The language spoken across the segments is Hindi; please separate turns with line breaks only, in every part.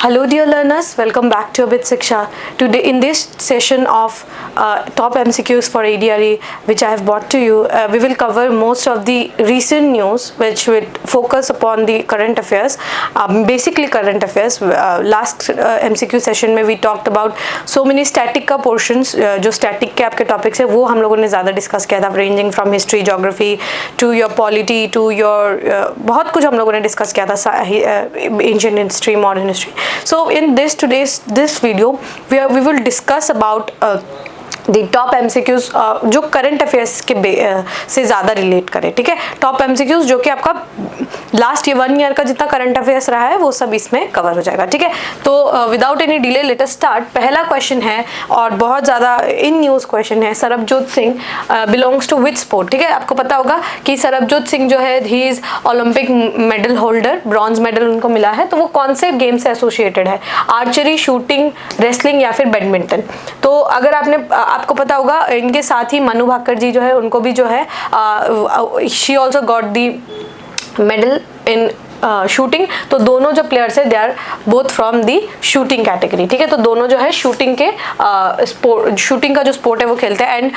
Hello dear learners, welcome back to Abit Siksha. Today in this session of top MCQs for ADRE which I have brought to you, we will cover most of the recent news which will focus upon the current affairs, basically current affairs. Last MCQ session में we talked about so many static का portions, जो static के आपके topics है वो हम लोगों ने ज़्यादा discuss किया था, ranging from history, geography to your polity to your बहुत कुछ हम लोगों ने discuss किया था, ancient history, modern history. So in this video we will discuss about the top MCQs जो करंट अफेयर्स के से ज़्यादा रिलेट करें, ठीक है। टॉप MCQs जो कि आपका लास्ट 1 ईयर का जितना करंट अफेयर्स रहा है वो सब इसमें कवर हो जाएगा, ठीक है। तो without any delay let us start. पहला क्वेश्चन है और बहुत ज़्यादा इन न्यूज़ क्वेश्चन है, Sarabjot Singh belongs to which sport, ठीक है। आपको पता होगा कि सरबजोत सिंह जो है he is Olympic medal holder, bronze medal उनको मिला है। तो वो कौन से गेम से एसोसिएटेड है? आर्चरी, शूटिंग, रेसलिंग या फिर बैडमिंटन। तो अगर आपको पता होगा इनके साथ ही मनु भाकर जी जो है उनको भी जो है she also got the medal in shooting. तो दोनों जो प्लेयर्स है they are both from the shooting category, ठीक है। तो दोनों जो है शूटिंग के शूटिंग का जो स्पोर्ट है वो खेलते हैं। And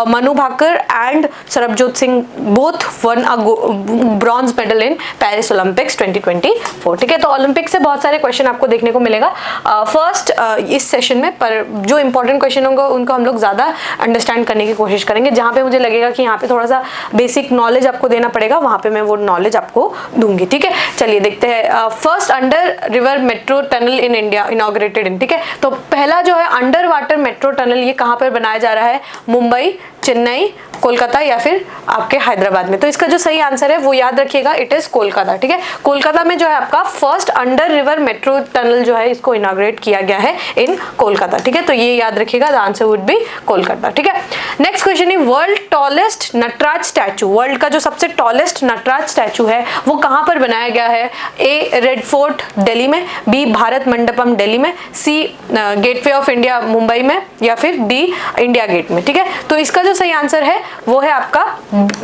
Manu Bhaker and Sarabjot Singh both won a bronze medal in Paris Olympics 2024, ठीक है। तो ओलंपिक से बहुत सारे क्वेश्चन आपको देखने को मिलेगा फर्स्ट इस सेशन में, पर जो इंपॉर्टेंट क्वेश्चन होंगे उनको हम लोग ज़्यादा अंडरस्टैंड करने की कोशिश करेंगे। जहाँ पे मुझे लगेगा कि यहाँ पे थोड़ा सा बेसिक नॉलेज आपको देना पड़ेगा वहाँ पे मैं वो नॉलेज आपको दूंगी, ठीक है। चलिए देखते हैं। First under river metro tunnel in India inaugurated इन, ठीक है। तो पहला जो है अंडर वाटर मेट्रो टनल ये कहाँ पर बनाया जा रहा है? मुंबई, चेन्नई, कोलकाता या फिर आपके हैदराबाद में। तो इसका जो सही आंसर है वो याद रखिएगा, इट इज कोलकाता, ठीक है। कोलकाता में जो है आपका first under river metro tunnel जो है इसको इनॉग्रेट किया गया है इन कोलकाता, ठीक है। तो ये याद रखिएगा, the answer would be Kolkata, ठीक है। नेक्स्ट क्वेश्चन है world tallest Nataraj statue, world का जो सबसे टॉलेस्ट नटराज स्टैचू है वो कहाँ पर बनाया गया है? ए रेड फोर्ट दिल्ली में, बी भारत मंडपम दिल्ली में, सी गेटवे ऑफ इंडिया मुंबई में या फिर डी इंडिया गेट में, ठीक है। तो इसका जो सही आंसर है वो है आपका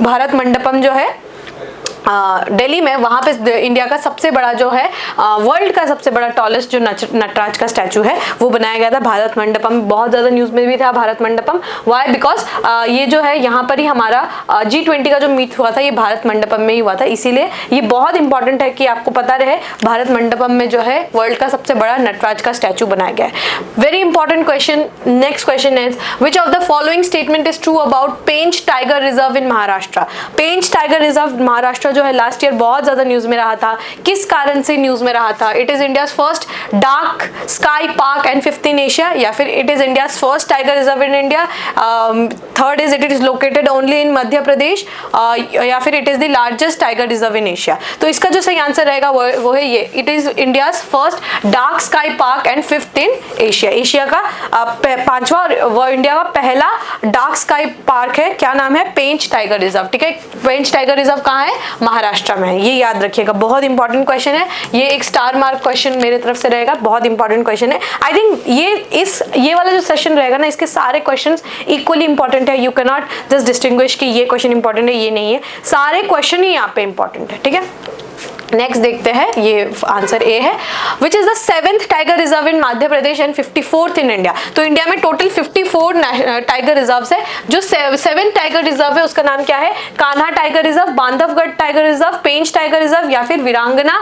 भारत मंडपम जो है दिल्ली में। वहां पे इंडिया का सबसे बड़ा जो है वर्ल्ड का सबसे बड़ा टॉलेस्ट जो नटराज का स्टैचू है वो बनाया गया था भारत मंडपम। बहुत ज्यादा न्यूज में भी था भारत मंडपम। वाई? बिकॉज ये जो है यहाँ पर ही हमारा G20 का जो मीट हुआ था ये भारत मंडपम में ही हुआ था, इसीलिए ये बहुत इंपॉर्टेंट है कि आपको पता रहे भारत मंडपम में जो है वर्ल्ड का सबसे बड़ा नटराज का स्टैचू बनाया गया है। Very important question. Next question is which of the following statement is true about Pench tiger reserve in Maharashtra. Pench tiger reserve Maharashtra जो है लास्ट ईयर बहुत ज्यादा न्यूज में रहा था। किस कारण से न्यूज में रहा था? It is India's first dark sky park and fifth in Asia, या फिर it is India's first tiger reserve in India, third is it is located only in Madhya Pradesh, या फिर it is the largest tiger reserve in Asia. तो इसका जो सही आंसर रहेगा वो है ये, it is India's first dark sky park and fifth in Asia. Asia का पांचवा और इंडिया का पहला डार्क स्काई पार्क है, क्या नाम है? पेंच टाइगर रिजर्व, ठीक है। पेंच टाइगर रिजर्व कहाँ है? महाराष्ट्र में है, ये याद रखिएगा, बहुत इंपॉर्टेंट क्वेश्चन है। ये एक स्टार मार्क क्वेश्चन मेरे तरफ से रहेगा, बहुत इंपॉर्टेंट क्वेश्चन है। आई थिंक ये वाला जो सेशन रहेगा ना इसके सारे क्वेश्चंस इक्वली इंपॉर्टेंट है। You can not just distinguish कि ये क्वेश्चन इंपॉर्टेंट है ये नहीं है, सारे क्वेश्चन ही यहाँ पे इंपॉर्टेंट है, ठीक है। नेक्स्ट देखते हैं, ये आंसर ए है। Which is the 7th tiger reserve in Madhya Pradesh and 54th in India. तो इंडिया में टोटल 54 टाइगर रिजर्व है। जो 7 टाइगर रिजर्व है उसका नाम क्या है? Kanha tiger reserve, Bandhavgarh tiger reserve, Pench tiger reserve या फिर वीरांगना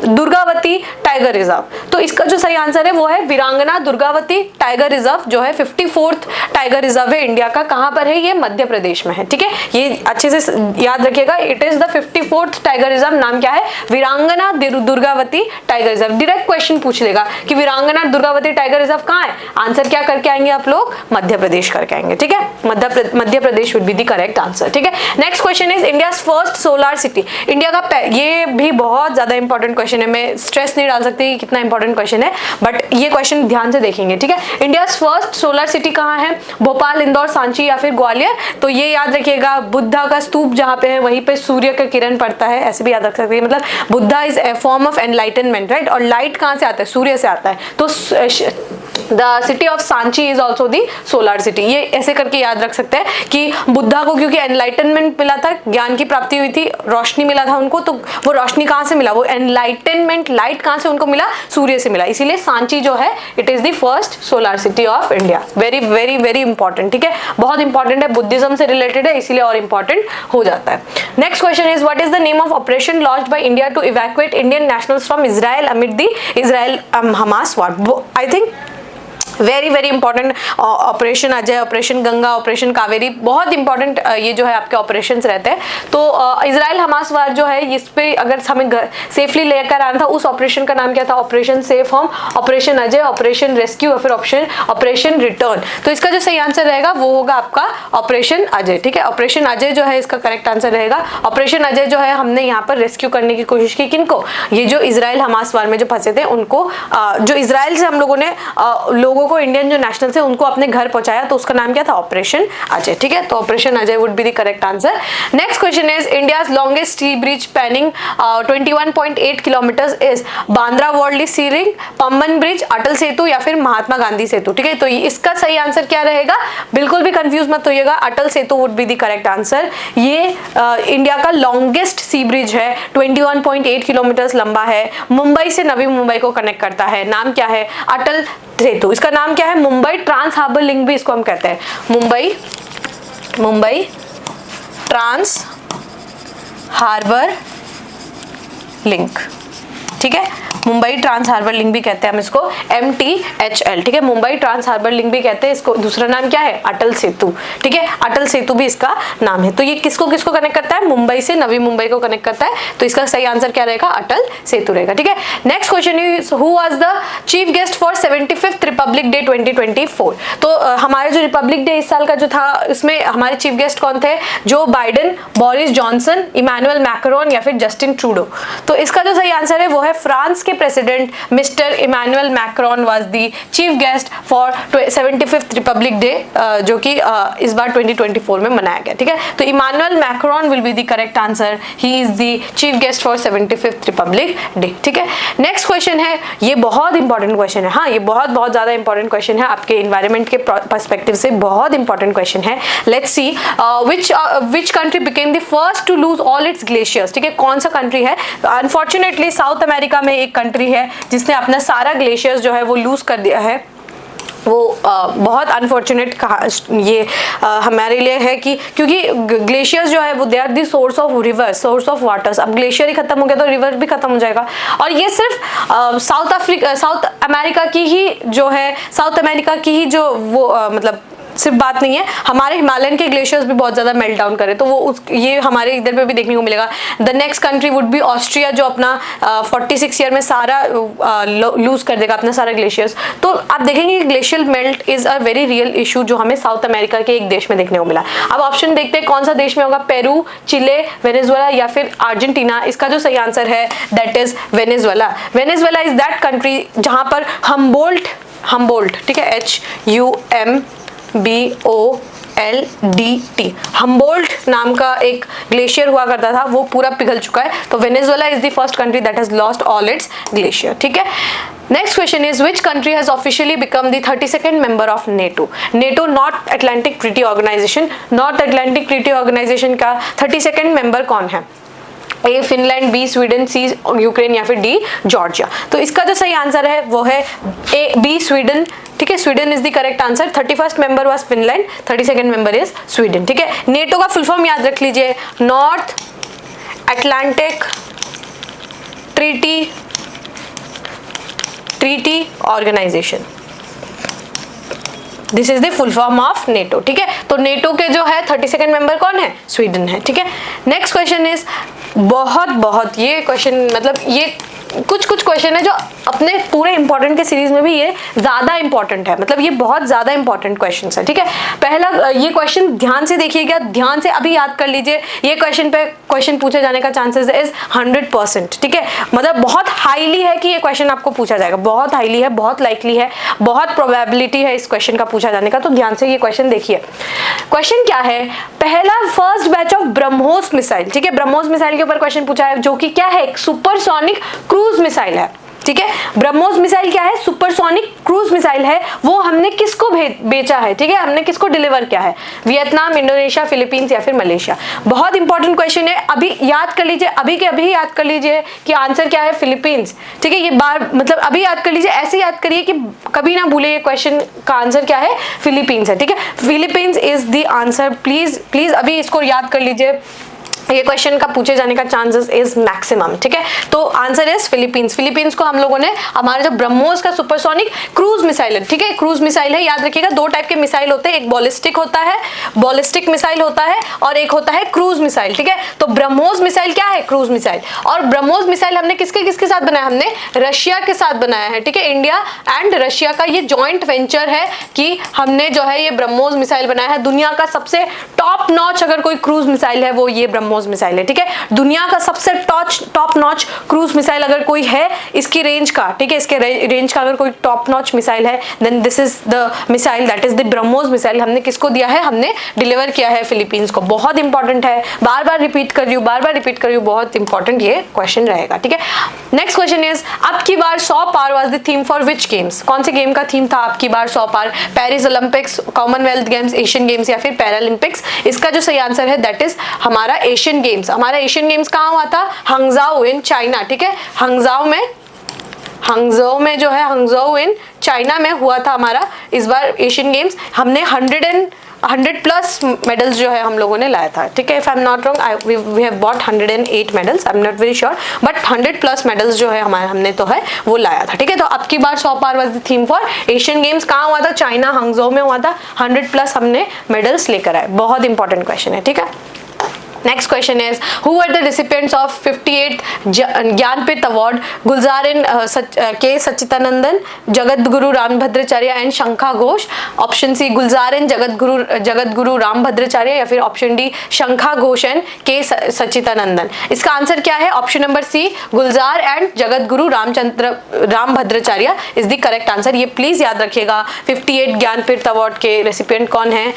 दुर्गावती टाइगर रिजर्व। तो इसका जो सही आंसर है वो है वीरांगना दुर्गावती टाइगर रिजर्व जो है 54th टाइगर रिजर्व है इंडिया का। कहाँ पर है? ये मध्य प्रदेश में है, ठीक है। ये अच्छे से याद रखिएगा, it is the 54th tiger reserve. नाम क्या है? वीरांगना Durgavati tiger reserve. Direct question पूछ लेगा कि वीरांगना दुर्गावती टाइगर रिजर्व कहाँ है, आंसर क्या करके आएंगे आप लोग? मध्य प्रदेश करके आएंगे, ठीक है। Madhya Pradesh would be the correct answer, ठीक है। Next question is India's first solar city. India का ये भी बहुत ज्यादा इंपॉर्टेंट क्वेश्चन है, मैं स्ट्रेस नहीं डाल सकती कि कितना इंपॉर्टेंट क्वेश्चन है, बट ये क्वेश्चन ध्यान से देखेंगे, ठीक है। इंडियाज फर्स्ट सोलर सिटी कहाँ है? भोपाल, इंदौर, सांची या फिर ग्वालियर। तो ये याद रखिएगा, बुद्धा का स्तूप जहाँ पे है वहीं पे सूर्य का किरण पड़ता है, ऐसे भी याद रख सकते हैं। मतलब Buddha is a form of enlightenment, right. और लाइट कहाँ से आता है? सूर्य से आता है। तो the city of Sanchi is also the solar city. ये ऐसे करके याद रख सकते हैं कि बुद्धा को क्योंकि एनलाइटनमेंट मिला था, ज्ञान की प्राप्ति हुई थी, रोशनी मिला था उनको, तो वो रोशनी कहाँ से मिला, वो एनलाइटनमेंट लाइट कहाँ से उनको मिला, सूर्य से मिला, इसीलिए सांची जो है it is the first solar city of India. Very very very important, ठीक है, बहुत इंपॉर्टेंट है, बुद्धिज्म से रिलेटेड है इसीलिए और इंपॉर्टेंट हो जाता है। Next question is what is the name of operation launched by India to evacuate Indian nationals from Israel amid the Israel Hamas war. I think very very important operation Ajay, operation Ganga, operation Kaveri, बहुत इंपॉर्टेंट ये जो है आपके ऑपरेशंस रहते हैं। तो इजराइल हमास वार जो है इस पे अगर हमें सेफली लेकर आना था, उस ऑपरेशन का नाम क्या था, operation safe home, operation Ajay, operation rescue और फिर ऑपरेशन रिटर्न। तो इसका जो सही आंसर रहेगा वो होगा आपका ऑपरेशन अजय, ठीक है, ऑपरेशन अजय जो है इसका करेक्ट आंसर रहेगा। ऑपरेशन अजय जो है हमने यहाँ पर रेस्क्यू करने की कोशिश की, किनको, ये जो इजराइल हमास वार में जो फंसे थे उनको, जो इजराइल से हम लोगों ने लोगों को, इंडियन जो नेशनल से उनको अपने घर पहुंचाया, तो उसका नाम क्या था, ऑपरेशन अजय, ठीक है, तो operation Ajay would be the correct answer. Next question is India's longest sea bridge spanning 21.8 kilometres is Bandra Worli sea link, Pamban bridge, Atal Setu या फिर महात्मा गांधी सेतु, ठीक है, तो इसका सही आंसर क्या रहेगा, बिल्कुल भी कंफ्यूज मत होइएगा, Atal Setu would be the correct answer. ये इंडिया का लॉन्गेस्ट सी ब्रिज है, 21.8 किलोमीटर्स लंबा है, मुंबई से नवी मुंबई को कनेक्ट करता है, नाम क्या है, अटल सेतु। इसका नाम क्या है, मुंबई ट्रांस हार्बर लिंक भी इसको हम कहते हैं, मुंबई ट्रांस हार्बर लिंक, ठीक है, मुंबई ट्रांस हार्बर लिंक भी कहते हैं हम इसको, MTHL, ठीक है, मुंबई ट्रांस हार्बर लिंक भी कहते हैं इसको। दूसरा नाम क्या है, अटल सेतु, ठीक है, अटल सेतु भी इसका नाम है। तो ये किसको किसको कनेक्ट करता है, मुंबई से नवी मुंबई को कनेक्ट करता है, तो इसका सही आंसर क्या रहेगा, अटल सेतु रहेगा, ठीक है। Next question is who was the chief guest for 75th republic day 2024। तो हमारे जो रिपब्लिक डे इस साल का जो था, इसमें हमारे चीफ गेस्ट कौन थे, Joe Biden, Boris Johnson, Emmanuel Macron या फिर जस्टिन ट्रूडो। तो इसका जो सही आंसर है वो है फ्रांस के president mister Emmanuel Macron was the chief guest for 75th republic day, जो कि इस बार 2024 में मनाया गया, ठीक है, तो Emmanuel Macron will be the correct answer, he is the chief guest for 75th republic day, ठीक है। नेक्स्ट क्वेश्चन है, ये बहुत इंपॉर्टेंट क्वेश्चन है, हाँ ये बहुत बहुत ज्यादा इंपॉर्टेंट क्वेश्चन है, आपके एनवायरमेंट के पर्सपेक्टिव से बहुत इंपॉर्टेंट क्वेश्चन है। Let's see which country became the first to lose all its glaciers, ठीक है, कौन सा कंट्री है, अनफॉर्चुनेटली साउथ अमेरिका में एक कंट्री है जिसने अपना सारा ग्लेशियर्स जो है वो लूज कर दिया है। वो बहुत अनफॉर्चुनेट ये हमारे लिए है कि क्योंकि ग्लेशियर्स जो है वो they are the source of river, source of waters. अब ग्लेशियर ही खत्म हो गया तो रिवर भी खत्म हो जाएगा। और ये सिर्फ साउथ अमेरिका की ही जो है, साउथ अमेरिका की ही जो वो मतलब सिर्फ बात नहीं है, हमारे हिमालयन के ग्लेशियर्स भी बहुत ज्यादा मेल्ट डाउन करे, तो वो ये हमारे इधर पे भी देखने को मिलेगा। The next country would be Austria, जो अपना 46 ईयर में सारा लूज कर देगा अपना सारा ग्लेशियर्स। तो आप देखेंगे कि glacial melt is a very real issue जो हमें साउथ अमेरिका के एक देश में देखने को मिला। अब ऑप्शन देखते हैं कौन सा देश में होगा, पेरू, चिले, वेनेजुएला या फिर अर्जेंटीना। इसका जो सही आंसर है that is Venezuela. Venezuela is that country जहां पर हम्बोल्ट, ठीक है, HUMBOLT, हम्बोल्ट नाम का एक ग्लेशियर हुआ करता था, वो पूरा पिघल चुका है। तो Venezuela is the first country that has lost all its glacier, ठीक है। Next question is which country has officially become the 32nd member of NATO. NATO North Atlantic Treaty Organization, North Atlantic Treaty Organization का 32nd मेंबर कौन है, A Finland, B Sweden, C Ukraine या फिर डी जॉर्जिया। तो इसका जो सही आंसर है वो है ए बी स्वीडन, ठीक है, Sweden is the correct answer. 31st member was Finland, 32nd member is Sweden, ठीक है। नेटो का फुल फॉर्म याद रख लीजिए, North Atlantic Treaty Organization, this is the full form of NATO, ठीक है। तो नेटो के जो है 32nd मेंबर कौन है, स्वीडन है, ठीक है। नेक्स्ट क्वेश्चन इज बहुत ये क्वेश्चन, मतलब ये कुछ क्वेश्चन है जो अपने पूरे इंपॉर्टेंट के सीरीज में भी ये ज्यादा इंपॉर्टेंट है, मतलब ये बहुत ज्यादा इंपॉर्टेंट क्वेश्चन है, ठीक है। पहला ये क्वेश्चन ध्यान से देखिएगा, ध्यान से अभी याद कर लीजिए, ये क्वेश्चन पूछे जाने का चांसेस इज 100%, ठीक है, मतलब बहुत हाईली है कि ये क्वेश्चन आपको पूछा जाएगा, बहुत हाईली है, बहुत लाइकली है, बहुत प्रोबेबिलिटी है इस क्वेश्चन का पूछा जाने का। तो ध्यान से ये क्वेश्चन देखिए। क्वेश्चन क्या है, पहला first batch of BrahMos missile, ठीक है, ब्रह्मोस मिसाइल के ऊपर क्वेश्चन पूछा है, जो कि क्या है, एक सुपरसोनिक क्रूज मिसाइल है, ठीक है। ब्रह्मोस मिसाइल क्या है? सुपरसोनिक क्रूज मिसाइल है। वो हमने किसको बेचा है? ठीक है, हमने किसको डिलीवर किया है? वियतनाम, इंडोनेशिया, फिलीपींस या फिर मलेशिया। बहुत इंपॉर्टेंट क्वेश्चन है, अभी याद कर लीजिए, अभी के अभी याद कर लीजिए कि आंसर क्या है? फिलीपींस। ठीक है, ये बार मतलब अभी याद कर लीजिए, ऐसे याद करिए कि कभी ना भूले ये क्वेश्चन का आंसर क्या है? फिलीपींस है। ठीक है, Philippines is the answer. Please please अभी इसको याद कर लीजिए, ये क्वेश्चन का पूछे जाने का चांसेस इज मैक्सिमम। ठीक है, तो आंसर इज फिलीपींस। फिलीपींस को हम लोगों ने हमारा जो ब्रह्मोस का सुपरसोनिक क्रूज मिसाइल है, ठीक है, क्रूज मिसाइल है, याद रखिएगा। दो टाइप के मिसाइल होते हैं, एक बॉलिस्टिक होता है, बॉलिस्टिक मिसाइल होता है, और एक होता है क्रूज मिसाइल। ठीक है, तो ब्रह्मोस मिसाइल क्या है? Cruise missile. और ब्रह्मोस मिसाइल हमने किसके किसके साथ बनाया? हमने रशिया के साथ बनाया है। ठीक है, इंडिया एंड रशिया का ये जॉइंट वेंचर है कि हमने जो है ये ब्रह्मोस मिसाइल बनाया है। दुनिया का सबसे टॉप नॉच अगर कोई क्रूज मिसाइल है वो ये ब्रह्मोस मिसाइल है। ठीक है, दुनिया का सबसे टॉप नॉच क्रूज मिसाइल अगर कोई है इसकी रेंज का, ठीक है, इसके रेंज का अगर कोई टॉप नॉच मिसाइल है, then this is the missile, that is the BrahMos missile. हमने किसको दिया है? हमने डिलीवर किया है फिलीपींस को। बहुत इंपॉर्टेंट है, बार बार रिपीट कर रही हूँ, बहुत इंपॉर्टेंट ये क्वेश्चन रहेगा। ठीक है, नेक्स्ट क्वेश्चन इज अब की बार 100 पार was the theme for which games? कौन से गेम का थीम था अब की बार 100 पार? Paris Olympics, Commonwealth Games, Asian Games या फिर पैरालंपिक्स? इसका जो सही आंसर है दैट इज हमारा एशियन गेम्स। हमारा एशियन गेम्स कहाँ हुआ था? Hangzhou in China. ठीक है, हांगझाओ में जो है हांगझाओ इन चाइना में हुआ था हमारा इस बार एशियन गेम्स। हमने 100 प्लस मेडल्स जो है हम लोगों ने लाया था। ठीक है, if I am not wrong we have bought 108 medals, I am not very sure, but 100 plus medals जो है हमने तो है वो लाया था। ठीक है, तो अब की बार 100 पार was the theme for Asian Games. कहाँ हुआ था? चाइना, हांगझाओ में हुआ था। 100 प्लस हमने मेडल्स लेकर आए। बहुत इंपॉर्टेंट क्वेश्चन है। ठीक है, next question is who were the recipients of 58th Jnanpith Award? Gulzar K Satchidanandan, Jagadguru Rambhadracharya and Shankha Ghosh. Option C Gulzar and Jagadguru Rambhadracharya या फिर ऑप्शन डी शंखा घोष एंड के सच्चिदानंदन। इसका आंसर क्या है? Option number C Gulzar and Jagadguru Rambhadracharya is the correct answer. ये प्लीज याद रखिएगा, 58 ज्ञानपीठ अवार्ड के रेसिपिएंट कौन है?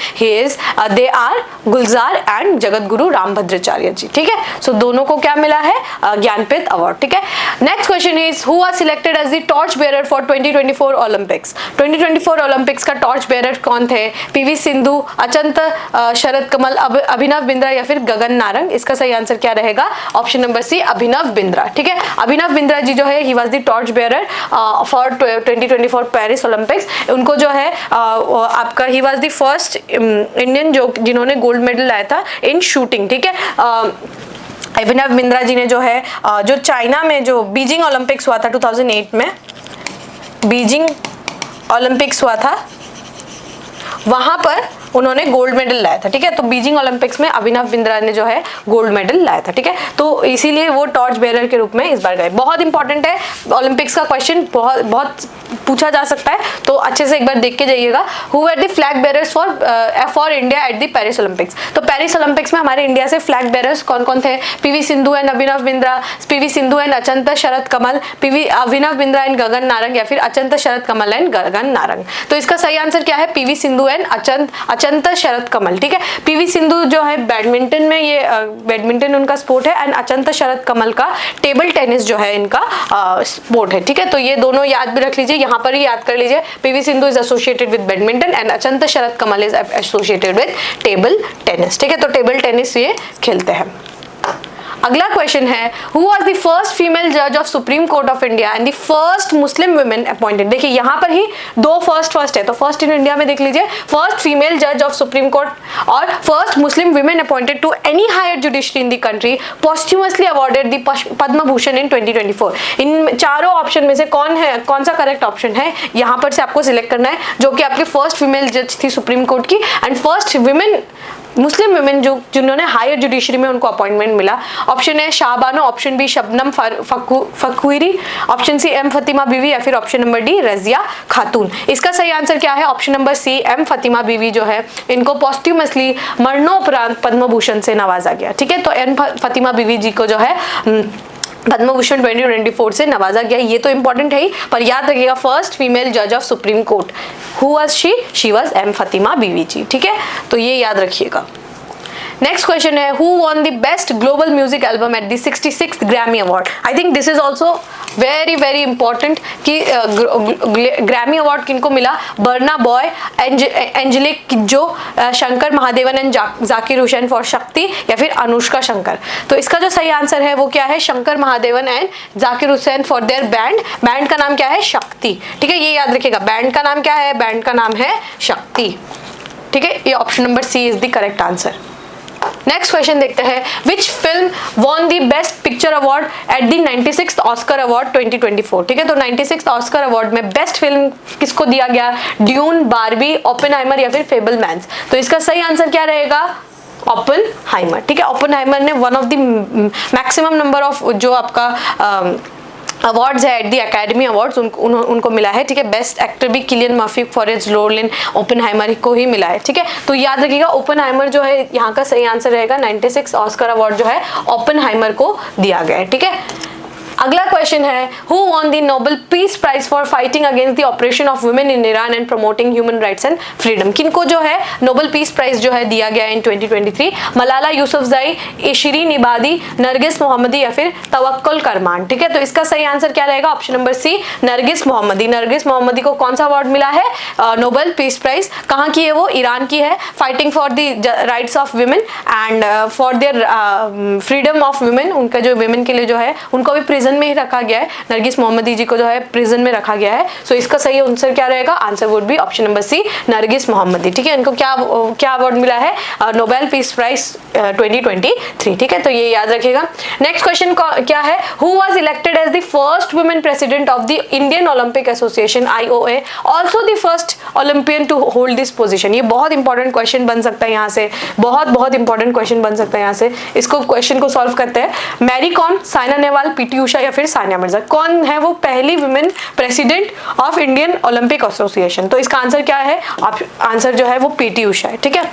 They are Gulzar and Jagadguru Rambhadracharya ji. ठीक है, सो दोनों को क्या मिला है? ज्ञानपीठ अवार्ड। ठीक है, next question is who was selected as the torch bearer for 2024 Olympics? 2024 Olympics का टॉर्च बेयरर कौन थे? पीवी सिंधु, अचंत शरद कमल, अभिनव बिंद्रा या फिर गगन नारंग? इसका सही आंसर क्या रहेगा? ऑप्शन नंबर सी अभिनव बिंद्रा। ठीक है, अभिनव बिंद्रा जी जो है he was the torch bearer for 2024 Paris Olympics. उनको जो है आपका he was the first Indian जिन्होंने गोल्ड मेडल लाया था इन शूटिंग। ठीक है, अभिनव बिंद्रा जी ने जो है जो चाइना में जो बीजिंग ओलंपिक्स हुआ था 2008 में, बीजिंग ओलंपिक्स हुआ था, वहां पर उन्होंने गोल्ड मेडल लाया था। ठीक है, तो बीजिंग ओलंपिक्स में अभिनव बिंद्रा ने जो है गोल्ड मेडल लाया था। ठीक है, तो इसीलिए वो टॉर्च बेयरर के रूप में इस बार गए। बहुत इंपॉर्टेंट है, ओलंपिक्स का क्वेश्चन बहुत पूछा जा सकता है, तो अच्छे से एक बार देख के जाइएगा। Who were the flag bearers for India at the Paris Olympics? तो पेरिस ओलंपिक्स में हमारे इंडिया से फ्लैग बेयरर्स कौन कौन थे? PV Sindhu and Abhinav Bindra, PV Sindhu and Achanta Sharath Kamal, Abhinav Bindra and Gagan Narang या फिर अचंत शरद कमल एंड गगन नारंग? तो इसका सही आंसर क्या है? पीवी सिंधु एंड अचंत शरद कमल। ठीक है, पीवी सिंधु जो है बैडमिंटन में, ये बैडमिंटन उनका स्पोर्ट है, एंड अचंत शरद कमल का टेबल टेनिस जो है इनका स्पोर्ट है। ठीक है, तो ये दोनों याद भी रख लीजिए, यहाँ पर ही याद कर लीजिए। PV Sindhu is associated with badminton and Achanta Sharath Kamal is associated with table tennis. ठीक है, तो टेबल टेनिस ये खेलते हैं। अगला क्वेश्चन है who was the first female जज of Supreme Court of India and the first Muslim women appointed? देखिए यहाँ पर ही दो फर्स्ट है, तो फर्स्ट इन इंडिया में देख लीजिए, फर्स्ट फीमेल जज ऑफ सुप्रीम कोर्ट और first Muslim women appointed to any higher judiciary in the country posthumously awarded the Padma Bhushan in 2024। इन चारों ऑप्शन में से कौन सा करेक्ट ऑप्शन है? यहाँ पर से आपको सिलेक्ट करना है, जो कि आपकी फर्स्ट फीमेल जज थी सुप्रीम कोर्ट की and first women Muslim women जिन्होंने हायर जुडिशरी में उनको अपॉइंटमेंट मिला। ऑप्शन है शाहबानो, ऑप्शन बी शबनम फकवीरी, option C M Fathima Beevi या फिर ऑप्शन नंबर डी रजिया खातून। इसका सही आंसर क्या है? Option number C M Fathima Beevi जो है इनको पोस्ट्यूमसली मरणोपरांत पद्म भूषण से नवाजा गया। ठीक है, तो एम फतिमा बीवी जी को जो है पद्म भूषण 2024 से नवाजा गया। ये तो इंपॉर्टेंट है ही, पर याद रखिएगा फर्स्ट फीमेल जज of Supreme Court who was she was M Fathima Beevi ji. ठीक है, तो ये याद रखिएगा। नेक्स्ट क्वेश्चन है who won the best global music album at the 66th Grammy Award. I think this is also very very important कि ग्रैमी अवार्ड किनको मिला, Burna Boy, Angelique Kidjo, Shankar Mahadevan and Zakir Hussain for Shakti, या फिर अनुष्का शंकर। तो इसका जो सही आंसर है वो क्या है, Shankar Mahadevan and Zakir Hussain for their band का नाम क्या है, शक्ति। ठीक है, ये याद रखिएगा, बैंड का नाम क्या है, बैंड का नाम है शक्ति। ठीक है, ये option number C is the correct answer. Next question देखते हैं, which film won the best picture award at the 96th Oscar award 2024। ठीक है, तो 96th ऑस्कर अवार्ड में बेस्ट फिल्म किसको दिया गया, ड्यून, बारबी, ओपेनहाइमर या फिर फेबलमैन्स। तो इसका सही आंसर क्या रहेगा, ओपेनहाइमर। ठीक है, ओपेनहाइमर ने one of the maximum number of जो आपका अवार्ड्स है एट द एकेडमी अवार्ड्स उनको मिला है। ठीक है, बेस्ट एक्टर भी Cillian Murphy for his role in Oppenheimer को ही मिला है। ठीक है, तो याद रखिएगा ओपेनहाइमर जो है यहाँ का सही आंसर रहेगा, 96 ऑस्कर अवार्ड जो है ओपेनहाइमर को दिया गया है। ठीक है, अगला क्वेश्चन है who won the Nobel peace prize for fighting against the oppression of women in Iran and promoting human rights and freedom. किनको जो है नोबेल पीस प्राइज जो है दिया गया इन 2023, मलाला यूसुफजई, शिरीन इबादी, नरगिस मोहम्मदी या फिर तवक्कुल करमान। ठीक है, तो इसका सही आंसर क्या रहेगा, ऑप्शन नंबर सी, नरगिस मोहम्मदी। नरगिस मोहम्मदी को कौन सा अवार्ड मिला है, नोबेल पीस प्राइज। कहाँ की है वो, ईरान की है, fighting for the rights of women and for their freedom of women. उनका जो वुमेन के लिए जो है उनको भी प्रिजन में ही रखा गया है, नरगिस मोहम्मदी जी को जो है प्रिजन में रखा गया है। सो इसका सही आंसर क्या रहेगा, answer would be option number C, Narges Mohammadi. ठीक है, इनको क्या अवार्ड मिला है, नोबेल पीस प्राइज 2023। ठीक है, तो ये याद रखिएगा। नेक्स्ट क्वेश्चन क्या है, who was elected as the first women president of the Indian Olympic Association IOA, also the first Olympian to hold this position. ये बहुत इंपॉर्टेंट क्वेश्चन बन सकता है यहाँ से, बहुत इंपॉर्टेंट क्वेश्चन बन सकता है यहाँ से। इसको क्वेश्चन को सॉल्व करते हैं। मैरी कॉम, साइना नेहवाल, पीटी उषा या फिर सानिया मिर्जा, कौन है वो पहली women president of Indian Olympic Association. तो इसका आंसर क्या है, आंसर जो है वो पीटी उषा है। ठीक है,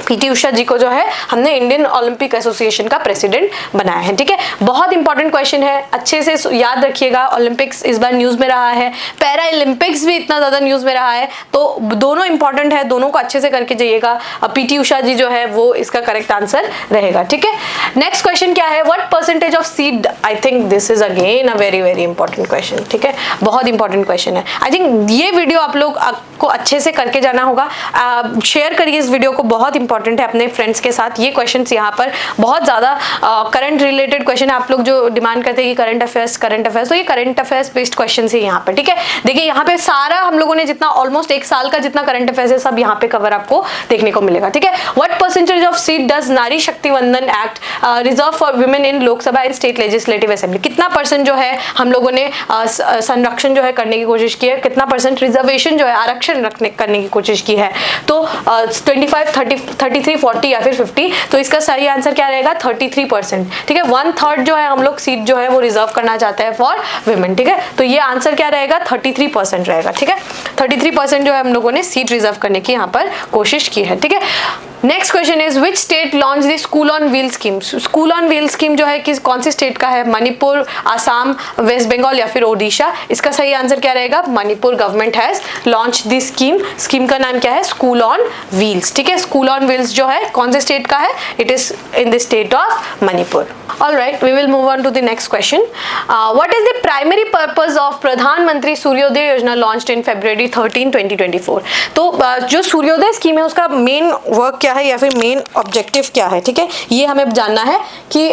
पीटी उषा जी को जो है हमने इंडियन ओलंपिक एसोसिएशन का प्रेसिडेंट बनाया है। ठीक है, बहुत इंपॉर्टेंट क्वेश्चन है, अच्छे से याद रखिएगा। ओलंपिक्स इस बार न्यूज में रहा है, पैरा ओलंपिक्स भी इतना ज्यादा न्यूज में रहा है, तो दोनों इंपॉर्टेंट है, दोनों को अच्छे से करके जाइएगा। पीटी उषा जी जो है वो इसका करेक्ट आंसर रहेगा। ठीक है, नेक्स्ट क्वेश्चन क्या है, what percentage of seed. I think this is again a very very important question. ठीक है, बहुत इंपॉर्टेंट क्वेश्चन है। आई थिंक ये वीडियो आप लोग आपको अच्छे से करके जाना होगा। शेयर करिए इस वीडियो को, बहुत इंपॉर्टेंट है अपने फ्रेंड्स के साथ। ये क्वेश्चंस यहाँ पर बहुत ज्यादा करंट रिलेटेड क्वेश्चन है। आप लोग जो डिमांड करते हैं कि करंट अफेयर्स, तो ये करंट अफेयर्स बेस्ड क्वेश्चन है यहाँ पर। ठीक है, देखिए यहाँ पे सारा हम लोगों ने जितना ऑलमोस्ट एक साल का जितना करंट अफेयर्स है सब यहाँ पे कवर आपको देखने को मिलेगा। ठीक है, what percentage of seat does नारी शक्ति वंदन act reserve for women in Lok Sabha and state legislative assembly. कितना परसेंट जो है हम लोगों ने संरक्षण जो है करने की कोशिश की है, कितना परसेंट रिजर्वेशन जो है आरक्षण करने की कोशिश की है। तो 25, 30, 33, 40 या फिर 50। तो इसका सही आंसर क्या रहेगा, 33%। ठीक है, 1/3 जो है हम लोग सीट जो है वो रिजर्व करना चाहते हैं फॉर वुमेन। ठीक है, तो ये आंसर क्या रहेगा, 33% रहेगा। ठीक है, 33% जो है हम लोगों ने सीट रिजर्व करने की यहाँ पर कोशिश की है। ठीक है, next question is which state launch the school on wheel scheme. School on wheel scheme जो है कौन सी स्टेट का है, मणिपुर, आसाम, वेस्ट बंगाल या फिर ओडिशा। इसका सही आंसर क्या रहेगा, Manipur government has launch this scheme का नाम क्या है, स्कूल ऑन व्हील्स। ठीक है, स्कूल ऑन व्हील्स जो है कौन से स्टेट का है, it is in the state of Manipur. Alright, we will move on to the next question. What is the primary purpose of Pradhan Mantri Suryoday योजना लॉन्च्ड इन February 13, 2024। तो जो सूर्योदय स्कीम है उसका मेन वर्क क्या है या फिर मेन ऑब्जेक्टिव क्या है। ठीक है, ये हमें जानना है कि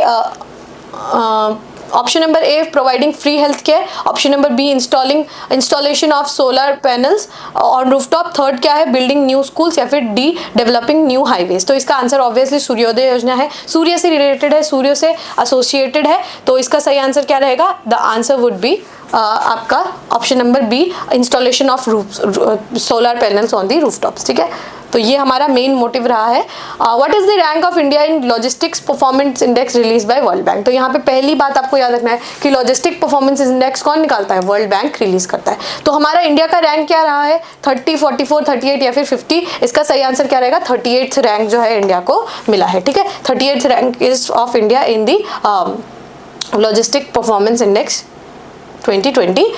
option number A providing free health care, option number B installation of solar panels on rooftop, third क्या है बिल्डिंग न्यू स्कूल्स, या फिर डी डेवलपिंग न्यू हाईवेज। तो इसका आंसर ऑब्वियसली सूर्योदय योजना है, सूर्य से रिलेटेड है, सूर्य से एसोसिएटेड है। तो इसका सही आंसर क्या रहेगा, द आंसर वुड बी आपका option number B installation of solar panels on the rooftops. ठीक है, तो ये हमारा मेन मोटिव रहा है। What is the rank of India in logistics performance index release by World Bank. तो यहाँ पे पहली बात आपको याद रखना है कि लॉजिस्टिक परफॉर्मेंस इंडेक्स कौन निकालता है, वर्ल्ड बैंक रिलीज करता है। तो हमारा इंडिया का रैंक क्या रहा है, 30, 44, 38 या फिर 50। इसका सही आंसर क्या रहेगा, 38th रैंक जो है इंडिया को मिला है। ठीक है, 38th rank is of India in the logistic performance index 2023।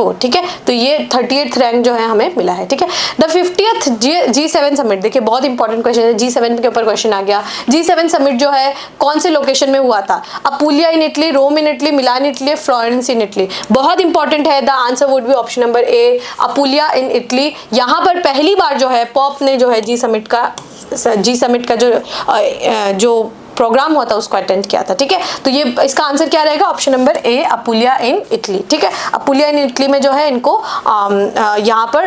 4, ठीक है। तो ये 38th रैंक जो है हमें मिला है, ठीक है। द 50th G7 समिट, देखिए बहुत इंपॉर्टेंट क्वेश्चन है, G7 के ऊपर क्वेश्चन आ गया। G7 समिट जो है कौन से लोकेशन में हुआ था? Apulia in Italy, Rome in Italy, Milan Italy, Florence in Italy. बहुत इंपॉर्टेंट है, the answer would be option number A, Apulia in Italy. यहाँ पर पहली बार जो है पॉप ने जो है जी समिट का जो प्रोग्राम हुआ था उसको अटेंड किया था, ठीक है। तो ये इसका आंसर क्या रहेगा? Option number A, Apulia in Italy, ठीक है। अपुलिया इन इटली में जो है इनको यहाँ पर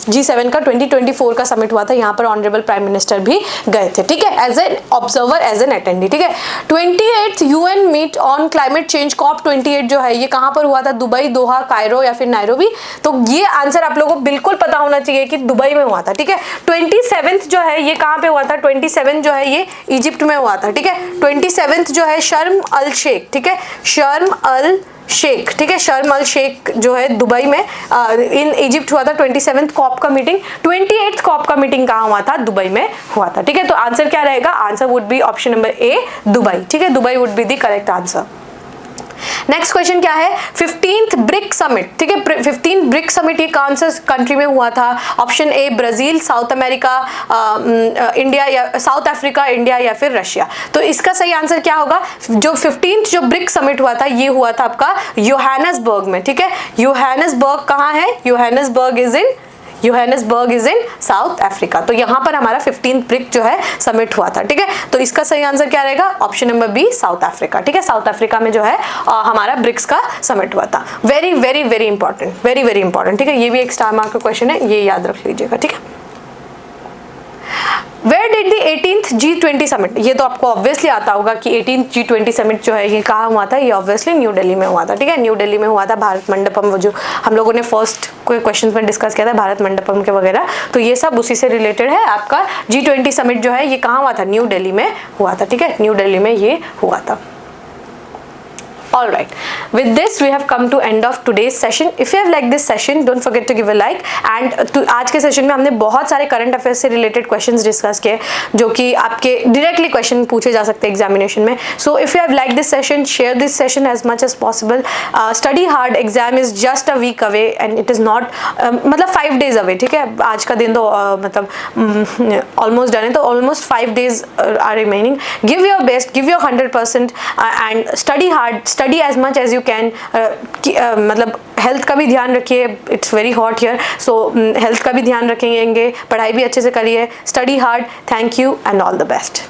G7 का 2024 का समिट हुआ था, यहाँ पर ऑनरेबल प्राइम मिनिस्टर भी गए थे, ठीक है, as an observer, as an attendee, ठीक है। 28th UN meet on climate change COP28 जो है ये कहाँ पर हुआ था? दुबई, दोहा, कायरो या फिर नायरोबी? तो ये आंसर आप लोगों को बिल्कुल पता होना चाहिए कि दुबई में हुआ था, ठीक है। 27th जो है ये कहाँ पे हुआ था? 27 जो है ये इजिप्ट में हुआ था, ठीक है। 27th जो है शर्म अल शेख, ठीक है, शर्म अल शेख, ठीक है, शर्म अल शेख जो है दुबई में इन इजिप्ट हुआ था 27th कॉप का मीटिंग। 28th कॉप का मीटिंग कहाँ हुआ था? दुबई में हुआ था, ठीक है। तो आंसर क्या रहेगा? Answer would be option number A, Dubai, ठीक है। Dubai would be the correct answer. Next question क्या है? 15th ब्रिक समिट, ठीक है। 15th ब्रिक समिट ये कौन सा कंट्री में हुआ था? Option A Brazil, south America, India या साउथ अफ्रीका, इंडिया या फिर रशिया। तो इसका सही आंसर क्या होगा? जो 15th जो ब्रिक समिट हुआ था ये हुआ था आपका योहानिसबर्ग में, ठीक है। योहानिसबर्ग कहाँ है? योहानिसबर्ग इज इन साउथ अफ्रीका। तो यहाँ पर हमारा 15th ब्रिक जो है समिट हुआ था, ठीक है। तो इसका सही आंसर क्या रहेगा? Option number B, South Africa, ठीक है। साउथ अफ्रीका में जो है हमारा ब्रिक्स का समिट हुआ था। Very very very important, very very important, ठीक है। ये भी एक स्टार मार्क का क्वेश्चन है, ये याद रख लीजिएगा, ठीक है। Where did the 18th G20 summit, ये तो आपको ऑब्वियसली आता होगा कि 18th G20 समिट जो है ये कहाँ हुआ था? ये ऑब्वियसली न्यू दिल्ली में हुआ था, ठीक है। न्यू दिल्ली में हुआ था, भारत मंडपम, वो जो हम लोगों ने फर्स्ट क्वेश्चन में डिस्कस किया था, भारत मंडपम के वगैरह, तो ये सब उसी से रिलेटेड है। आपका G20 समिट जो है ये कहाँ हुआ था? न्यू दिल्ली में हुआ था, ठीक है। न्यू दिल्ली में ये हुआ था। All right, with this we have come to end of today's session. If you have liked this session, don't forget to give a like. And आज के सेशन में हमने बहुत सारे करंट अफेयर्स से रिलेटेड क्वेश्चंस डिस्कस किए जो कि आपके डायरेक्टली क्वेश्चन पूछे जा सकते हैं एग्जामिनेशन में. So if you have liked this session, share this session as much as possible. Study hard. Exam is just a week away and it is not मतलब 5 days away. ठीक है, आज का दिन तो मतलब almost done है, तो almost 5 days are remaining. Give your best, give your 100% and study hard. Study as much as you can. मतलब हेल्थ का भी ध्यान रखिए, it's very hot here, so health का भी ध्यान रखेंगे, पढ़ाई भी अच्छे से करिए. Study hard. Thank you and all the best.